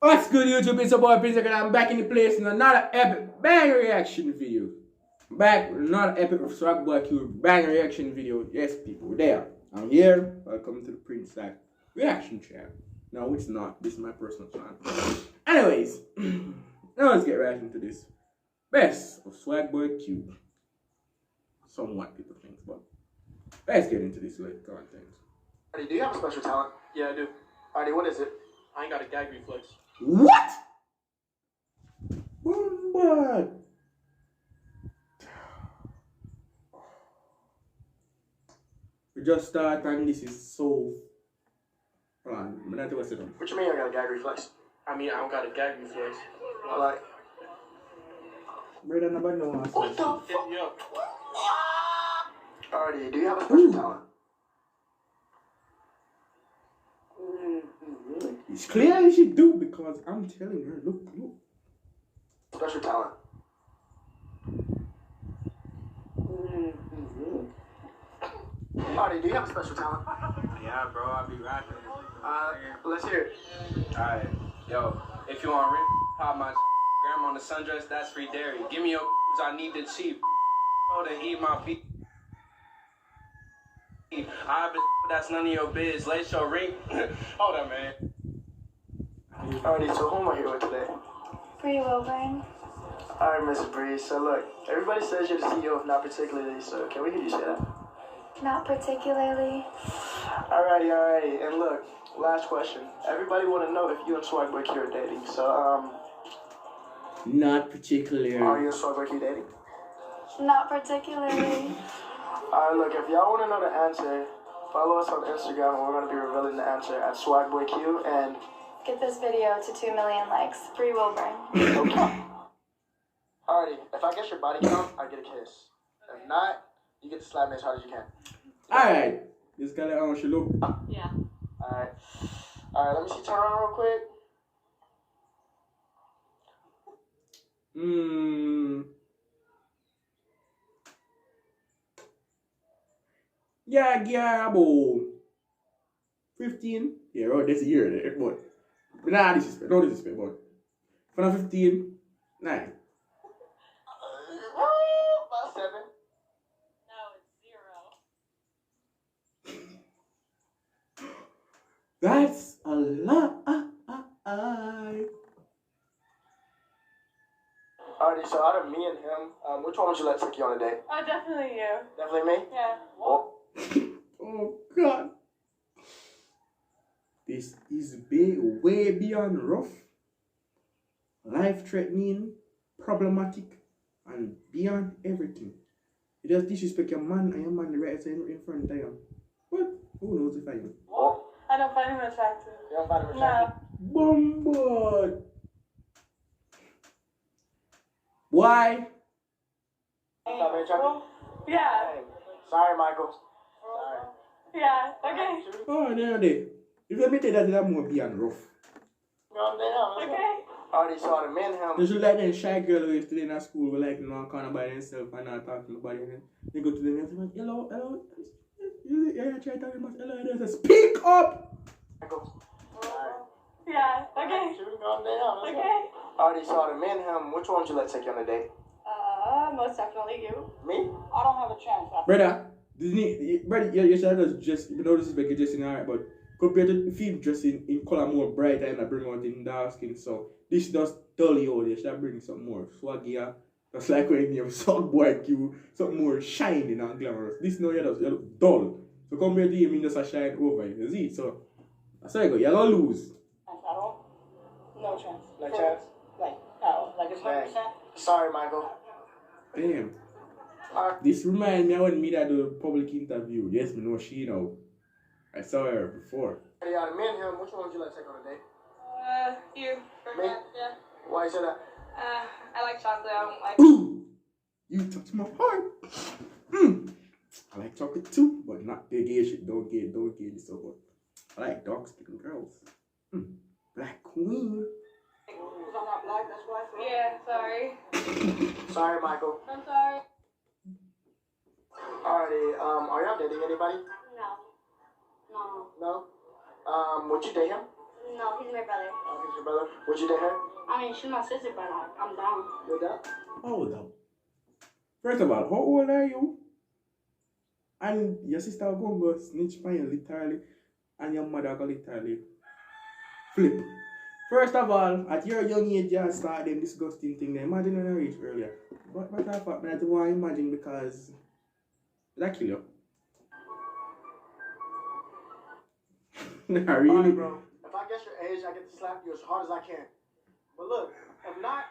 What's good, YouTube? It's your boy Prince, and I'm back in the place in another epic bang reaction video. Back with another epic of Swagboyq bang reaction video. Yes, people, there. I'm here. Welcome to the Prince reaction channel. No, it's not. This is my personal channel. Anyways, now let's get right into this. Best of Swagboyq. Somewhat people think, but let's get into this late content. Do you have a special talent? Yeah, I do. Alrighty, what is it? I ain't got a gag reflex. What? Boom, we just start and this is so. Hold on, I'm not what's it on. What you mean I got a gag reflex? I mean, I don't got a gag reflex. Like, Brother, nobody knows what the fuck? Hit me up. Alrighty, do you have a special talent? It's clearly she do because I'm telling her, look. Special talent. Alrighty, do you have a special talent? Yeah, bro, I'll be rapping. Let's hear it. Alright, yo, if you want ring, pop my grandma on the sundress, that's free dairy. Give me your I need the cheap. To eat my beef. I that's none of your biz. Lace your ring. Hold on, man. Alrighty, so who am I here with today? Free will bring. Alright, Mrs. Breeze. So look, everybody says you're the CEO of Not Particularly, so can we hear you say that? Not particularly. Alrighty. And look, last question. Everybody want to know if you and Swagboyq are dating. So, Not particularly. are you and Swagboyq dating? Not particularly. Alright, look, if y'all want to know the answer, follow us on Instagram and we're going to be revealing the answer at Swagboyq and... Get this video to 2 million likes. Free will bring. Okay. Alrighty, if I get your body count, I get a kiss. If not, you get to slap me as hard as you can. Alright. This guy that she look. Yeah. Alright. Alright, let me see. Turn around real quick. Yeah, about 15. Yeah, right, that's a year there, but nah, disrespect, no disrespect, but from 15, nah. About 7. No, it's 0. That's a lot. Alrighty, so out of me and him, which one would you let take you on a date? Oh, definitely you. Definitely me? Yeah. Oh. Oh God. This is way beyond rough, life-threatening, problematic, and beyond everything. You just disrespect your man and your man the right side in front of you. But who knows if I am? Oh. I don't find him attractive. You don't find him attractive? Bombard. Why? You find me attractive? Yeah. Hey, sorry, Michael. Sorry. Yeah. Okay. Oh, there. If let me tell you that more beyond rough. Okay. Alright, so out of me and him. You should like them shy girl who used to in a school who like no kind of by themselves and not talking to nobody. And then they go to them and say, hello. Yeah, try talking about hello. And they say, speak up. Michael. Alright. Yeah. Okay. Should we go down? Okay. Alrighty, so out of me and him, which one would you let take you on a date? Most definitely you. Me? I don't have a chance. Brother, you should just, you know, this is like dressing alright, but compared to the film dressing in color more bright and I bring out in dark skin, so this does dull you out. You should bring some more swaggier. That's like when you have Swagboyq, something more shining and glamorous. This now you look dull. So compared to him, you just a shine over you see? So that's how you go. You're gonna lose. At all? No chance. No chance? Like it's 100%. Sorry, Michael. Damn. This reminds me of when me that do a public interview. Yes, me know she know. I saw her before. Hey, out of me and him, which one would you let take on a date? You. Me? Yeah. Why you say that? I like chocolate. I don't like. Ooh! You touch my heart. I like chocolate too, but not the gay shit. Don't get it so good. I like dark skinned girls. Black queen. Because I'm not black, that's why. Yeah. Sorry. Sorry, Michael. I'm sorry. Alrighty, are y'all dating anybody? No. No? Would you date him? No, he's my brother. Oh, he's your brother. Would you date her? I mean, she's my sister, but I'm down. You're down? Hold up. First of all, how old are you? And your sister gonna go snitch on you literally, and your mother gonna literally flip. First of all, at your young age, you start them disgusting thing. Imagine when I reach earlier. But I thought I want to imagine because that kill you. Not really, Alright, bro. If I guess your age, I get to slap you as hard as I can. But look, if not,